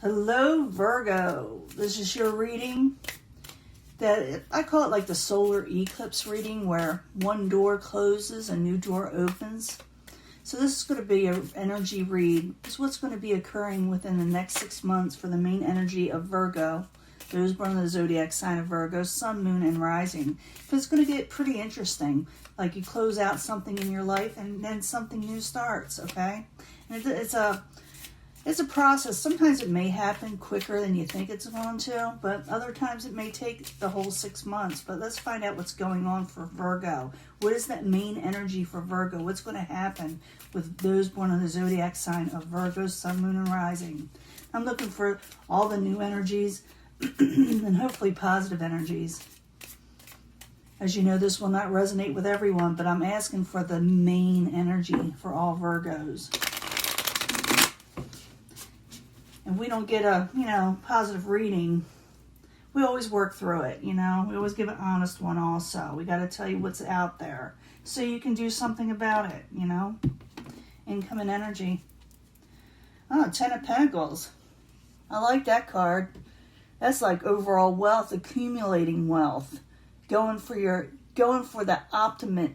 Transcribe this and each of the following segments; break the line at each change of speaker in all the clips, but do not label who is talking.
Hello, Virgo. This is your reading. That I call it like the solar eclipse reading, where one door closes, a new door opens. So this is going to be an energy read. This is what's going to be occurring within the next 6 months for the main energy of Virgo. Those born in the zodiac sign of Virgo, sun, moon, and rising. But it's going to get pretty interesting. Like you close out something in your life and then something new starts, okay? And it's a process. Sometimes it may happen quicker than you think it's going to, but other times it may take the whole 6 months. But let's find out what's going on for Virgo. What is that main energy for Virgo? What's going to happen with those born in the zodiac sign of Virgo, sun, moon, and rising? I'm looking for all the new energies and hopefully positive energies. As you know, this will not resonate with everyone, but I'm asking for the main energy for all Virgos. If we don't get a, positive reading, we always work through it, We always give an honest one also. We got to tell you what's out there so you can do something about it, Incoming energy. Oh, Ten of Pentacles. I like that card. That's like overall wealth, accumulating wealth. Going for the ultimate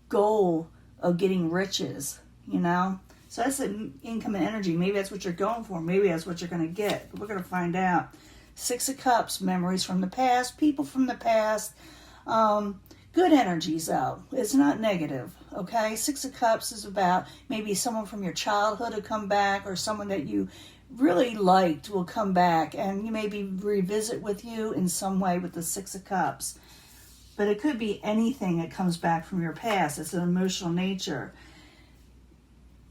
goal of getting riches, So that's the incoming energy. Maybe that's what you're going for. Maybe that's what you're going to get. But we're going to find out. Six of Cups, memories from the past, people from the past. Good energies, though. It's not negative, okay? Six of Cups is about maybe someone from your childhood will come back, or someone that you really liked will come back, and you maybe revisit with you in some way with the Six of Cups. But it could be anything that comes back from your past. It's an emotional nature.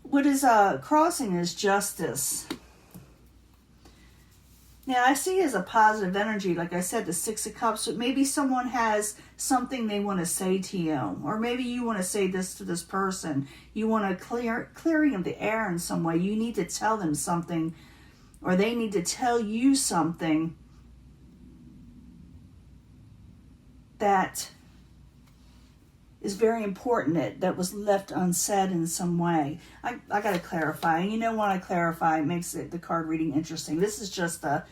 What is crossing is justice. Now, I see it as a positive energy, like I said, the Six of Cups, but maybe someone has something they want to say to you, or maybe you want to say this to this person. You want a clearing of the air in some way. You need to tell them something, or they need to tell you something that is very important, that was left unsaid in some way. I got to clarify. And when I clarify, it makes the card reading interesting. This is just the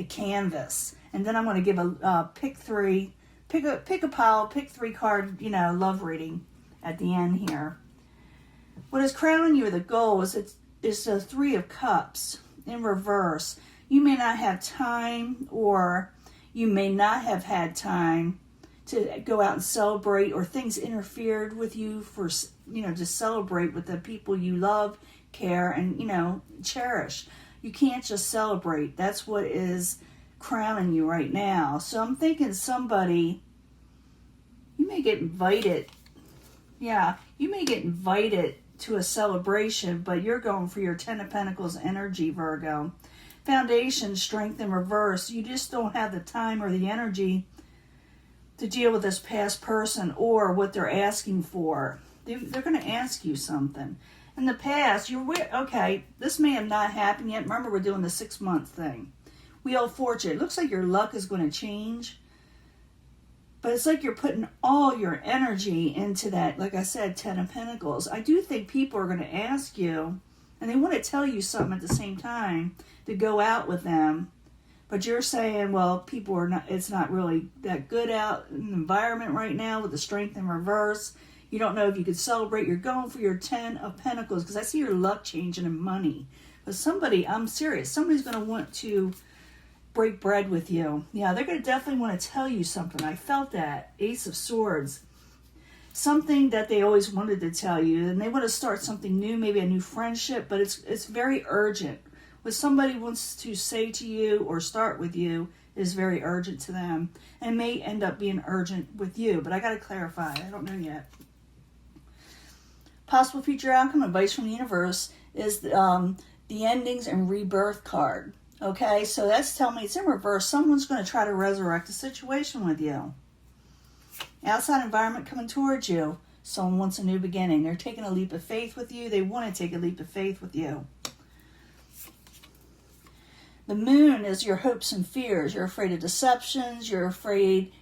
canvas. And then I'm going to give a pick a pile, pick three card, love reading at the end here. What is crowning you, the goal, is the Three of Cups in reverse. You may not have time, or you may not have had time to go out and celebrate, or things interfered with you for, to celebrate with the people you love, care, and, cherish. You can't just celebrate. That's what is crowning you right now. So I'm thinking somebody, you may get invited. Yeah, you may get invited to a celebration, but you're going for your Ten of Pentacles energy, Virgo. Foundation, strength in reverse. You just don't have the time or the energy to deal with this past person or what they're asking for. They're going to ask you something. In the past, okay, this may have not happened yet. Remember, we're doing the 6-month thing. Wheel of Fortune. It looks like your luck is going to change. But it's like you're putting all your energy into that, like I said, Ten of Pentacles. I do think people are going to ask you, and they want to tell you something at the same time, to go out with them. But you're saying, well, people are not, it's not really that good out in the environment right now with the strength in reverse. You don't know if you could celebrate. You're going for your Ten of Pentacles, because I see your luck changing in money. But I'm serious, somebody's going to want to break bread with you. Yeah, they're going to definitely want to tell you something. I felt that. Ace of Swords. Something that they always wanted to tell you. And they want to start something new, maybe a new friendship. But it's very urgent. What somebody wants to say to you or start with you is very urgent to them. And it may end up being urgent with you. But I got to clarify. I don't know yet. Possible future outcome, advice from the universe, is the endings and rebirth card. Okay, so that's telling me it's in reverse. Someone's going to try to resurrect a situation with you. Outside environment coming towards you. Someone wants a new beginning. They're taking a leap of faith with you. They want to take a leap of faith with you. The moon is your hopes and fears. You're afraid of deceptions.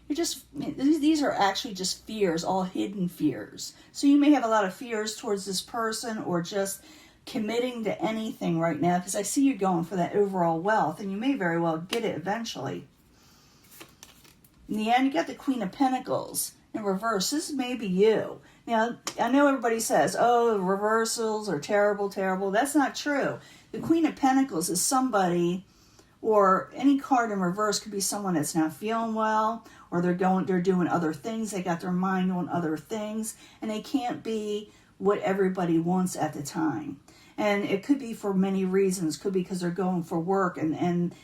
These are actually just fears, all hidden fears. So you may have a lot of fears towards this person, or just committing to anything right now, because I see you going for that overall wealth, and you may very well get it eventually. In the end, you got the Queen of Pentacles in reverse. This may be you. Now, I know everybody says, oh, reversals are terrible, terrible. That's not true. The Queen of Pentacles is somebody, or any card in reverse could be someone that's not feeling well, or they're doing other things. They got their mind on other things, and they can't be what everybody wants at the time. And it could be for many reasons. Could be because they're going for work and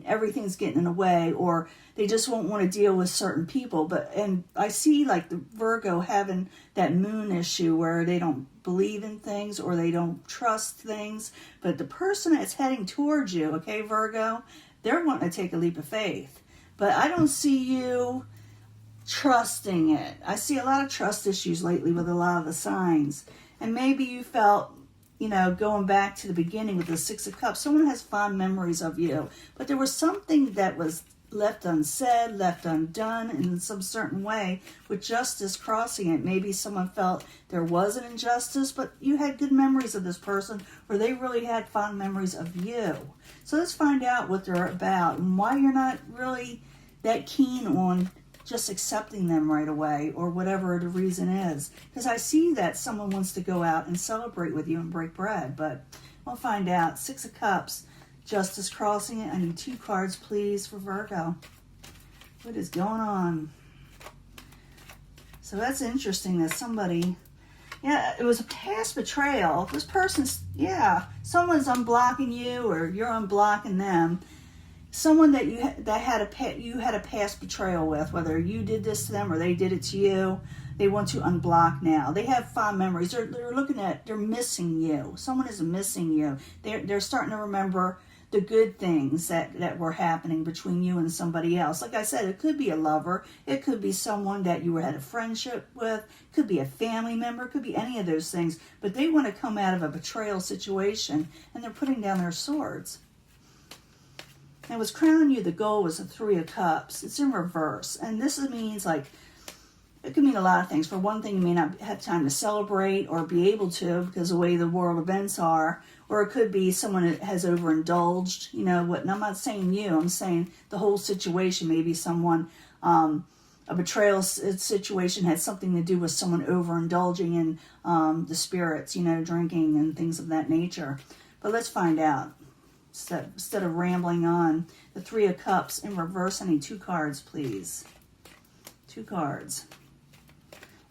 everything's getting in the way, or they just won't want to deal with certain people. And I see like the Virgo having that moon issue where they don't believe in things or they don't trust things. But the person that's heading towards you, okay, Virgo, they're wanting to take a leap of faith. But I don't see you trusting it. I see a lot of trust issues lately with a lot of the signs. And maybe you felt, going back to the beginning with the Six of Cups, someone has fond memories of you, but there was something that was left unsaid, left undone in some certain way with justice crossing it. Maybe someone felt there was an injustice, but you had good memories of this person, or they really had fond memories of you. So let's find out what they're about and why you're not really that keen on just accepting them right away, or whatever the reason is. Because I see that someone wants to go out and celebrate with you and break bread, but we'll find out. Six of Cups, Justice crossing it. I need 2 cards, please, for Virgo. What is going on? So that's interesting that somebody, it was a past betrayal. This person's, someone's unblocking you, or you're unblocking them. Someone that you had a past betrayal with, whether you did this to them or they did it to you, they want to unblock now. They have fond memories. They're missing you. Someone is missing you. They're starting to remember the good things that were happening between you and somebody else. Like I said, it could be a lover. It could be someone that you had a friendship with. It could be a family member. It could be any of those things. But they want to come out of a betrayal situation, and they're putting down their swords. And what's crowning you, the goal, was the 3 of Cups. It's in reverse. And this means, it could mean a lot of things. For one thing, you may not have time to celebrate or be able to because of the way the world events are. Or it could be someone that has overindulged. And I'm not saying you. I'm saying the whole situation. Maybe someone, a betrayal situation had something to do with someone overindulging in the spirits, drinking and things of that nature. But let's find out. Instead of rambling on, the 3 of Cups in reverse. I need 2 cards, please. 2 cards.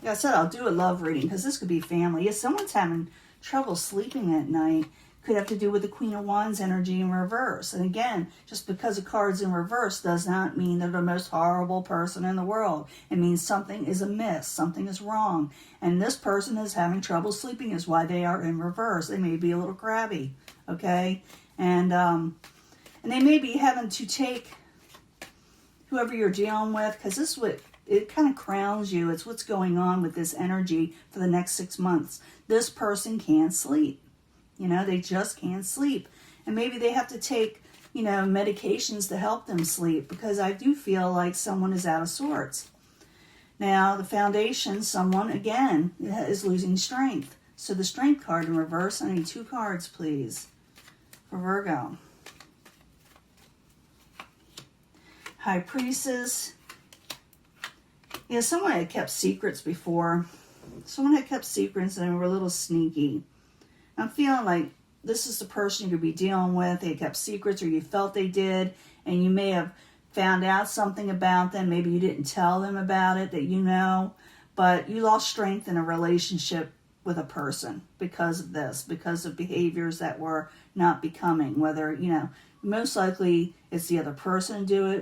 Like I said, I'll do a love reading because this could be family. If someone's having trouble sleeping at night, could have to do with the Queen of Wands energy in reverse. And again, just because a card's in reverse does not mean they're the most horrible person in the world. It means something is amiss, something is wrong. And this person is having trouble sleeping is why they are in reverse. They may be a little crabby, okay? And they may be having to take whoever you're dealing with, because this is what, it kind of crowns you. It's what's going on with this energy for the next 6 months. This person can't sleep. They just can't sleep. And maybe they have to take, medications to help them sleep, because I do feel like someone is out of sorts. Now, the Foundation, someone, again, is losing strength. So the Strength card in reverse, I need 2 cards, please, for Virgo. High Priestess. Someone had kept secrets before. Someone had kept secrets and they were a little sneaky. I'm feeling like this is the person you could be dealing with. They kept secrets, or you felt they did, and you may have found out something about them. Maybe you didn't tell them about it, that but you lost strength in a relationship with a person because of this, because of behaviors that were not becoming. Whether, most likely it's the other person doing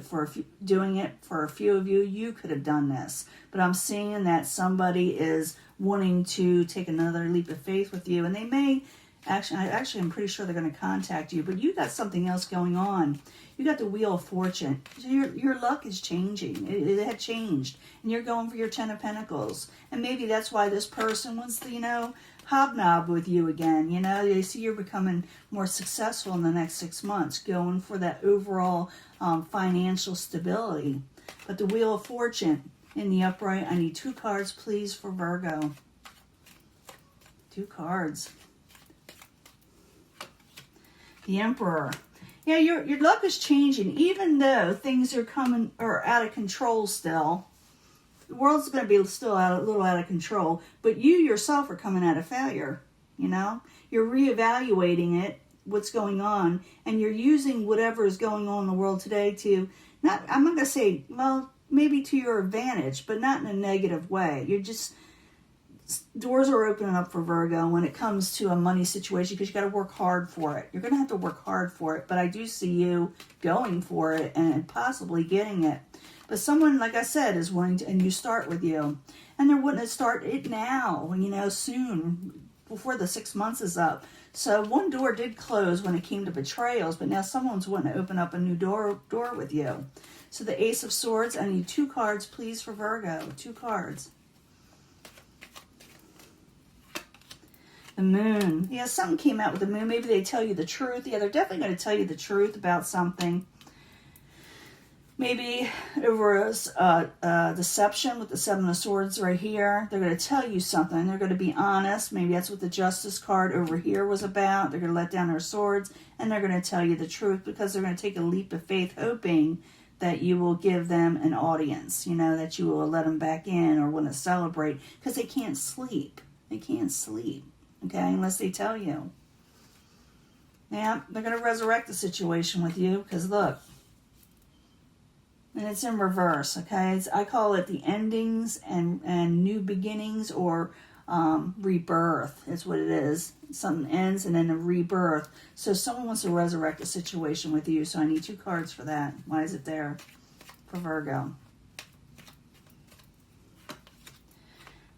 it for a few of you. You could have done this, but I'm seeing that somebody is wanting to take another leap of faith with you, and they may actually I'm pretty sure they're going to contact you. But you got something else going on. You got the Wheel of Fortune. So your luck is changing. It had changed, and you're going for your 10 of Pentacles. And maybe that's why this person wants to hobnob with you again. They see you're becoming more successful in the next 6 months, going for that overall financial stability. But the Wheel of Fortune in the upright, I need 2 cards, please, for Virgo. 2 cards. The Emperor. Yeah, your luck is changing, even though things are out of control still. The world's going to be still a little out of control, but you yourself are coming out of failure. You know, you're reevaluating it, what's going on, and you're using whatever is going on in the world today to I'm not going to say, well, maybe to your advantage, but not in a negative way. You're just, doors are opening up for Virgo when it comes to a money situation, because you got to work hard for it. You're going to have to work hard for it, but I do see you going for it and possibly getting it. But someone, like I said, is wanting to, and you start with you, and they're wanting to start it now, you know, soon, before the 6 months is up. So one door did close when it came to betrayals, but now someone's wanting to open up a new door with you. So the Ace of Swords, I need 2 cards, please, for Virgo. 2 cards. The Moon. Yeah, something came out with the Moon. Maybe they tell you the truth. Yeah, they're definitely going to tell you the truth about something. Maybe over a deception with the 7 of Swords right here. They're going to tell you something. They're going to be honest. Maybe that's what the Justice card over here was about. They're going to let down their swords, and they're going to tell you the truth, because they're going to take a leap of faith, hoping that you will give them an audience, you know, that you will let them back in or want to celebrate, because they can't sleep. They can't sleep, okay, unless they tell you. Yeah, they're going to resurrect the situation with you, because look, and it's in reverse, okay? I call it the endings and new beginnings, or rebirth is what it is. Something ends and then a rebirth. So someone wants to resurrect a situation with you, so I need 2 cards for that. Why is it there for Virgo?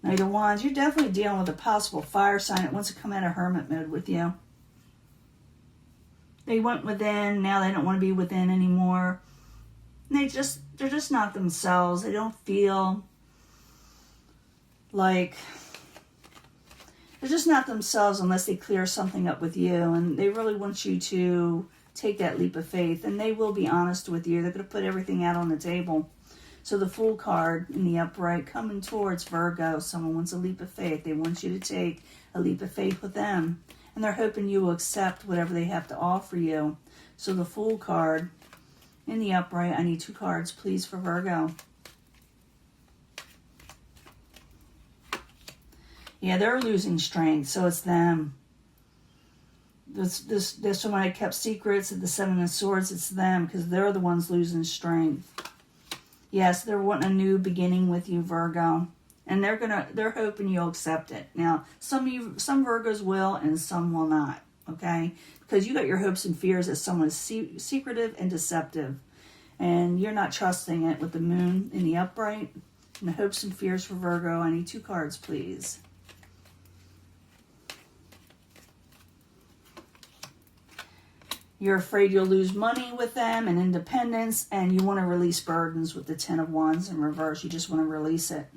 Knight of Wands. You're definitely dealing with a possible fire sign that wants to come out of hermit mode with you. They went within, now they don't want to be within anymore. They're just not themselves. They don't feel like, they're just not themselves unless they clear something up with you. And they really want you to take that leap of faith. And they will be honest with you. They're going to put everything out on the table. So the Fool card in the upright coming towards Virgo. Someone wants a leap of faith. They want you to take a leap of faith with them. And they're hoping you will accept whatever they have to offer you. So the Fool card in the upright, I need 2 cards, please, for Virgo. Yeah, they're losing strength, so it's them. This someone I kept secrets at the 7 of Swords, it's them, because they're the ones losing strength. Yes, they're wanting a new beginning with you, Virgo. And they're hoping you'll accept it. Now, some Virgos will and some will not, okay? Because you got your hopes and fears that someone is secretive and deceptive. And you're not trusting it with the Moon in the upright. And the hopes and fears for Virgo, I need 2 cards, please. You're afraid you'll lose money with them and independence, and you want to release burdens with the 10 of Wands in reverse. You just want to release it.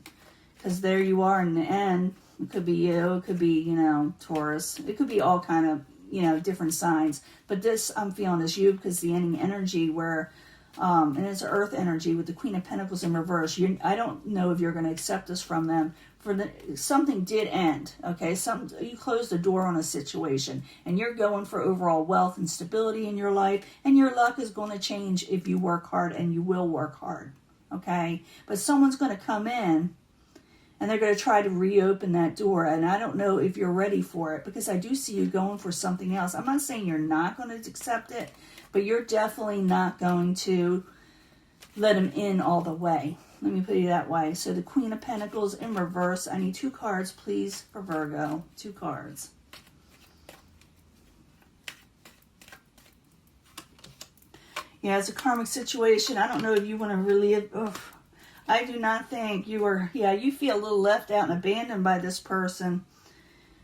Because there you are in the end. It could be you. It could be, you know, Taurus. It could be all kind of, you know, different signs. But this, I'm feeling, is you, because the ending energy where, and it's Earth energy with the Queen of Pentacles in reverse. I don't know if you're going to accept this from them. Something did end, okay? You closed the door on a situation, and you're going for overall wealth and stability in your life, and your luck is going to change if you work hard, and you will work hard, okay? But someone's going to come in, and they're going to try to reopen that door, and I don't know if you're ready for it, because I do see you going for something else. I'm not saying you're not going to accept it, but you're definitely not going to let him in all the way. Let me put it that way. So the Queen of Pentacles in reverse. I need 2 cards, please, for Virgo. 2 cards. Yeah, it's a karmic situation. I don't know if you want to relive. I do not think you are. Yeah, you feel a little left out and abandoned by this person.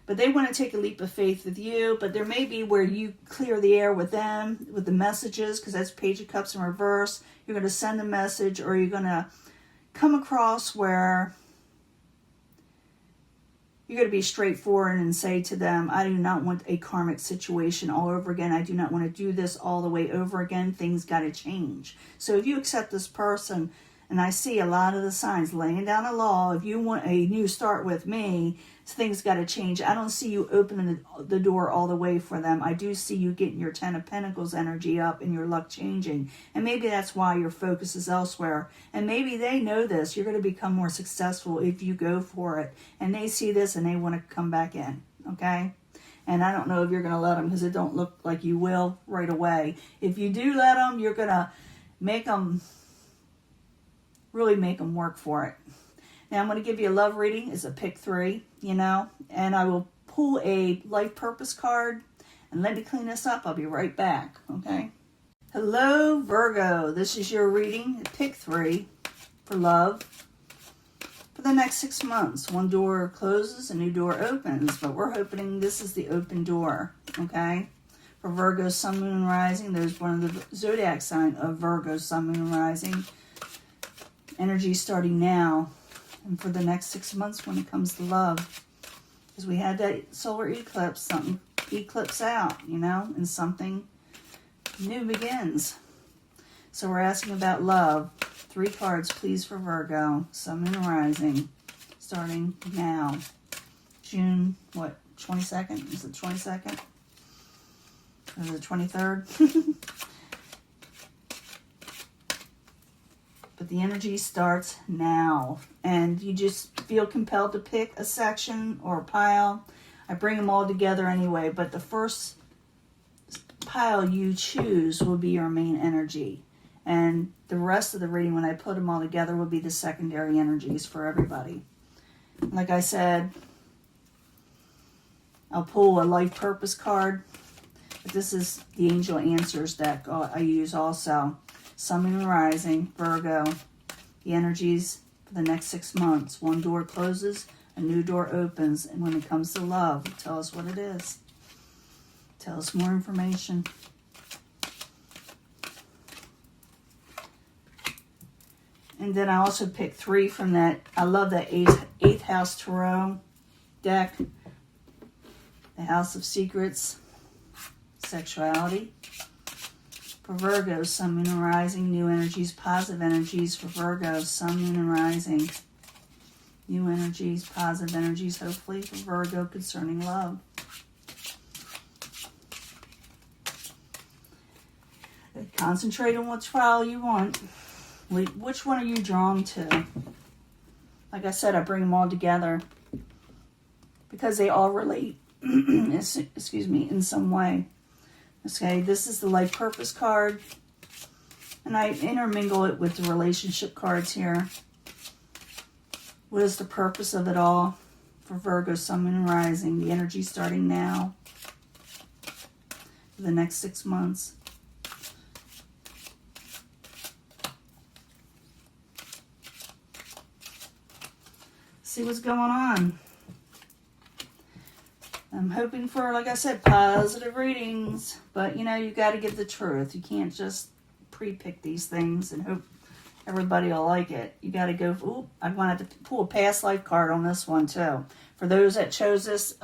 But they want to take a leap of faith with you. But there may be where you clear the air with them, with the messages, because that's Page of Cups in reverse. You're going to send a message, or you're going to come across where you're going to be straightforward and say to them, I do not want a karmic situation all over again. I do not want to do this all the way over again. Things got to change. So if you accept this person And I see a lot of the signs laying down a law. If you want a new start with me, things got to change. I don't see you opening the door all the way for them. I do see you getting your Ten of Pentacles energy up and your luck changing. And maybe that's why your focus is elsewhere. And maybe they know this. You're going to become more successful if you go for it. And they see this and they want to come back in. Okay? And I don't know if you're going to let them, because it don't look like you will right away. If you do let them, you're going to really make them work for it. Now I'm going to give you a love reading. It's a pick 3, and I will pull a life purpose card and let me clean this up. I'll be right back, okay? Hello, Virgo. This is your reading, pick 3 for love. For the next 6 months, one door closes, a new door opens, but we're hoping this is the open door, okay? For Virgo, Sun, Moon, and Rising, there's one of the zodiac sign of Virgo, Sun, Moon, and Rising. Energy starting now. And for the next 6 months when it comes to love. Because we had that solar eclipse, something eclipse out, and something new begins. So we're asking about love. 3 cards, please, for Virgo. Sun, Moon, and Rising. Starting now. June, 22nd? Is it 22nd? Or is it 23rd? But the energy starts now. And you just feel compelled to pick a section or a pile. I bring them all together anyway. But the first pile you choose will be your main energy. And the rest of the reading, when I put them all together, will be the secondary energies for everybody. Like I said, I'll pull a life purpose card. But this is the Angel Answers deck I use also. Sun, Moon, and Rising, Virgo. The energies for the next 6 months. One door closes, a new door opens. And when it comes to love, tell us what it is. Tell us more information. And then I also picked 3 from that. I love that eighth house tarot deck. The House of Secrets. Sexuality. For Virgo, Sun, Moon, and Rising, new energies, positive energies. For Virgo, Sun, Moon, and Rising, new energies, positive energies, hopefully, for Virgo concerning love. Concentrate on what trial you want. Which one are you drawn to? Like I said, I bring them all together because they all relate, excuse me, in some way. Okay, this is the life purpose card. And I intermingle it with the relationship cards here. What is the purpose of it all? For Virgo, Sun, Moon, and Rising. The energy starting now. For the next 6 months. See what's going on. I'm hoping for, like I said, positive readings. But, you got to give the truth. You can't just pre-pick these things and hope everybody will like it. You got to go, ooh, I wanted to pull a past life card on this one, too. For those that chose this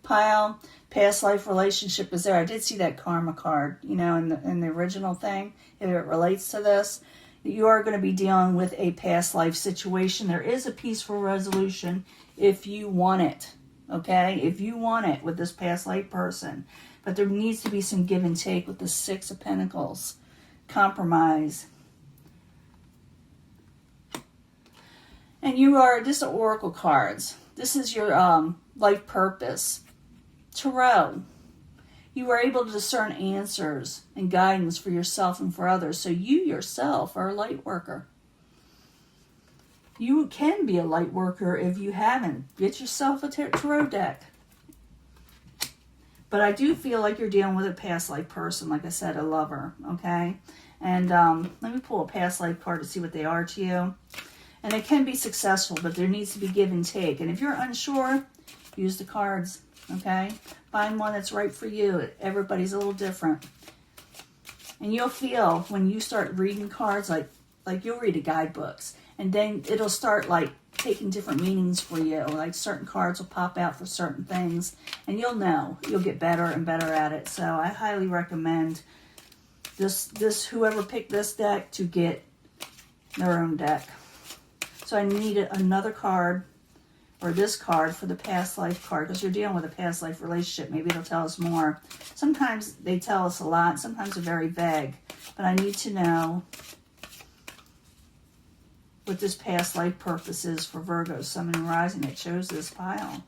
pile, past life relationship is there. I did see that karma card, in the original thing. If it relates to this, you are going to be dealing with a past life situation. There is a peaceful resolution if you want it. Okay, if you want it with this past life person. But there needs to be some give and take with the 6 of Pentacles. Compromise. And this are oracle cards. This is your life purpose. Tarot. You are able to discern answers and guidance for yourself and for others. So you yourself are a light worker. You can be a light worker if you haven't. Get yourself a tarot deck. But I do feel like you're dealing with a past life person. Like I said, a lover. Okay? And let me pull a past life card to see what they are to you. And it can be successful, but there needs to be give and take. And if you're unsure, use the cards. Okay? Find one that's right for you. Everybody's a little different. And you'll feel when you start reading cards, like you'll read the guidebooks. And then it'll start taking different meanings for you. Like certain cards will pop out for certain things. And you'll know. You'll get better and better at it. So I highly recommend whoever picked this deck to get their own deck. So I needed another card, or this card, for the past life card, because you're dealing with a past life relationship. Maybe it'll tell us more. Sometimes they tell us a lot. Sometimes they're very vague. But I need to know what this past life purpose is for Virgo, Sun, and Rising. It shows this pile.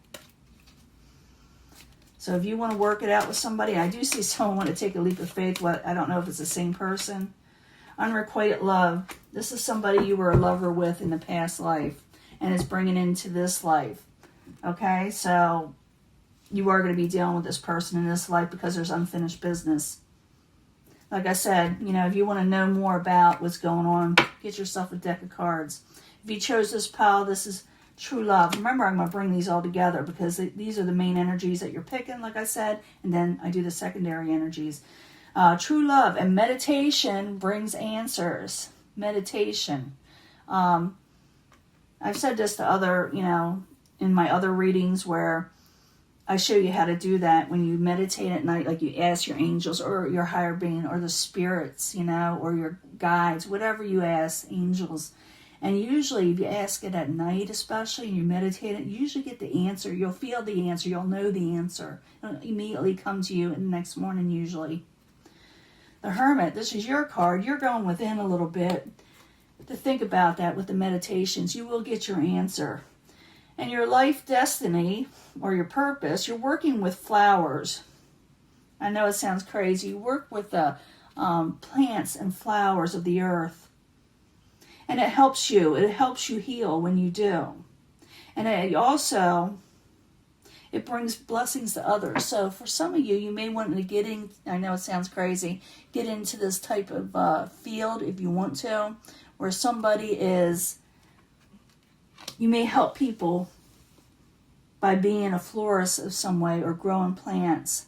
So if you want to work it out with somebody, I do see someone want to take a leap of faith. I don't know if it's the same person. Unrequited love. This is somebody you were a lover with in the past life and is bringing into this life. Okay, so you are going to be dealing with this person in this life because there's unfinished business. Like I said, you know, if you want to know more about what's going on, get yourself a deck of cards. If you chose this pile, this is true love. Remember, I'm going to bring these all together because these are the main energies that you're picking, like I said, and then I do the secondary energies. True love and meditation brings answers. Meditation. I've said this to other, you know, in my other readings where I show you how to do that when you meditate at night, like you ask your angels or your higher being or the spirits, you know, or your guides, whatever you ask, angels. And usually if you ask it at night especially, and you meditate it, you usually get the answer. You'll feel the answer. You'll know the answer. It'll immediately come to you in the next morning usually. The Hermit, this is your card. You're going within a little bit to think about that with the meditations. You will get your answer. And your life destiny or your purpose, you're working with flowers. I know it sounds crazy. You work with the plants and flowers of the earth. And it helps you. It helps you heal when you do. And it also, it brings blessings to others. So for some of you, you may want to get in, I know it sounds crazy, get into this type of field if you want to, where somebody is, you may help people by being a florist of some way or growing plants.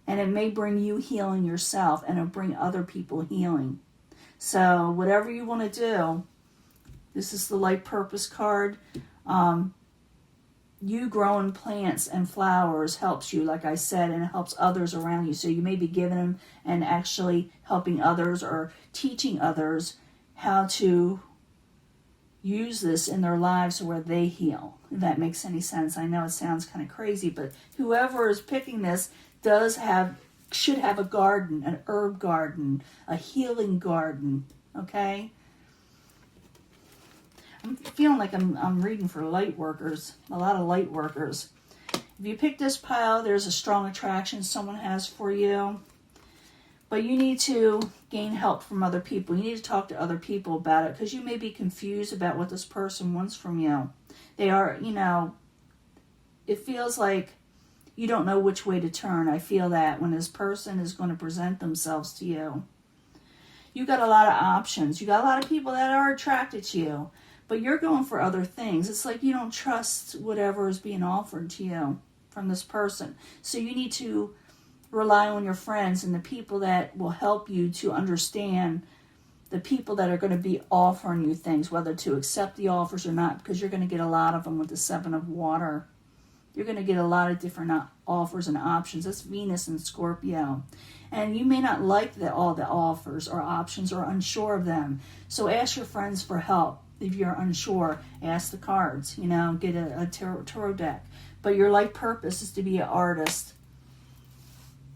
And it may bring you healing yourself and it'll bring other people healing. So whatever you want to do, this is the life purpose card. You growing plants and flowers helps you, like I said, and it helps others around you. So you may be giving them and actually helping others or teaching others how to use this in their lives where they heal, if that makes any sense. I know it sounds kind of crazy, but whoever is picking this should have a garden, an herb garden, a healing garden, okay? I'm feeling like I'm reading for light workers, a lot of light workers. If you pick this pile, there's a strong attraction someone has for you. But you need to gain help from other people. You need to talk to other people about it because you may be confused about what this person wants from you. They are, you know, it feels like you don't know which way to turn. I feel that when this person is going to present themselves to you. You got a lot of options. You got a lot of people that are attracted to you. But you're going for other things. It's like you don't trust whatever is being offered to you from this person. So you need to rely on your friends and the people that will help you to understand the people that are going to be offering you things, whether to accept the offers or not, because you're going to get a lot of them with the Seven of Water. You're going to get a lot of different offers and options. That's Venus and Scorpio. And you may not like all the offers or options or unsure of them. So ask your friends for help. If you're unsure, ask the cards, you know, get a tarot deck. But your life purpose is to be an artist.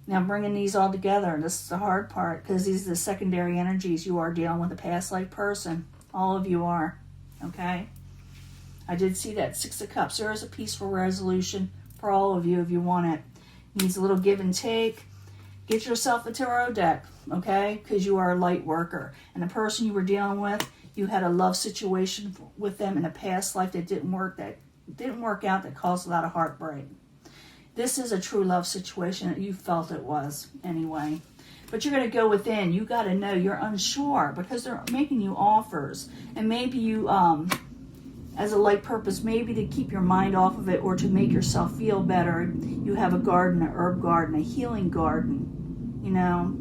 Now, bringing these all together, this is the hard part because these are the secondary energies. You are dealing with a past life person. All of you are, okay? I did see that Six of Cups. There is a peaceful resolution for all of you if you want it. Needs a little give and take. Get yourself a tarot deck, okay? Because you are a light worker. And the person you were dealing with, you had a love situation with them in a past life that didn't work out, that caused a lot of heartbreak. This is a true love situation that you felt it was anyway. But you're going to go within. You got to know you're unsure because they're making you offers. And maybe you, as a light purpose, maybe to keep your mind off of it or to make yourself feel better, you have a garden, an herb garden, a healing garden. You know,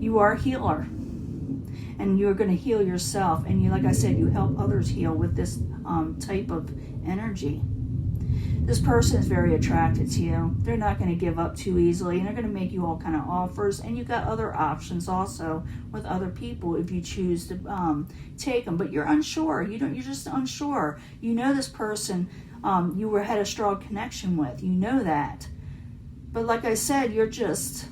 you are a healer. And you're going to heal yourself. And you, like I said, you help others heal with this type of energy. This person is very attracted to you. They're not going to give up too easily, and they're going to make you all kind of offers. And you've got other options also with other people if you choose to take them. But you're unsure. You're just unsure. You know this person had a strong connection with. You know that. But like I said, you're just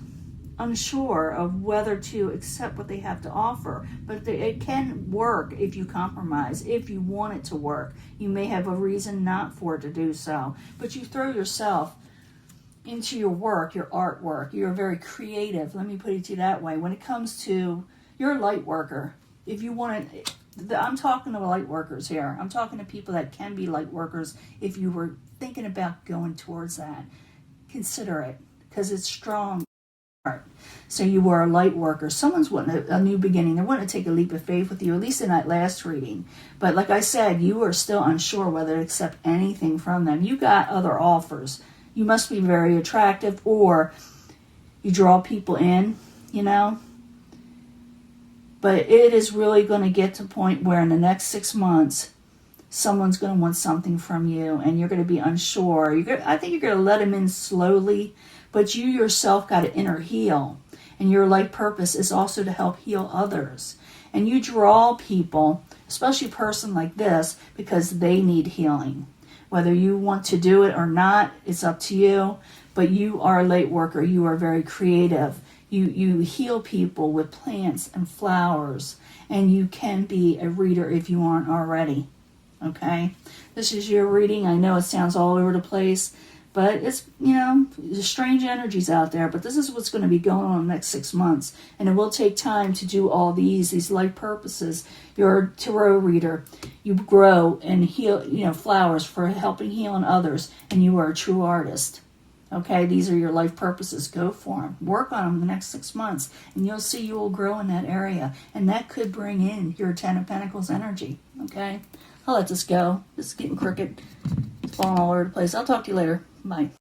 unsure of whether to accept what they have to offer. But it can work if you compromise, if you want it to work. You may have a reason not for it to do so, but you throw yourself into your work, your artwork. You're very creative. Let me put it to you that way. When it comes to, you're a light worker. If you want to, I'm talking to light workers here. I'm talking to people that can be light workers. If you were thinking about going towards that, consider it, because it's strong. So you were a light worker. Someone's wanting a new beginning. They're wanting to take a leap of faith with you, at least in that last reading. But like I said, you are still unsure whether to accept anything from them. You got other offers. You must be very attractive, or you draw people in, you know. But it is really going to get to a point where in the next 6 months, someone's going to want something from you, and you're going to be unsure. I think you're going to let them in slowly, but you yourself got to inner heal. And your life purpose is also to help heal others. And you draw people, especially a person like this, because they need healing. Whether you want to do it or not, it's up to you. But you are a light worker. You are very creative. You heal people with plants and flowers. And you can be a reader if you aren't already. Okay? This is your reading. I know it sounds all over the place. But it's, there's strange energies out there. But this is what's going to be going on in the next 6 months. And it will take time to do all these life purposes. You're a tarot reader. You grow and heal, flowers for helping healing others. And you are a true artist. Okay, these are your life purposes. Go for them. Work on them the next 6 months. And you'll see you will grow in that area. And that could bring in your Ten of Pentacles energy. Okay, I'll let this go. This is getting crooked. It's falling all over the place. I'll talk to you later. Bye.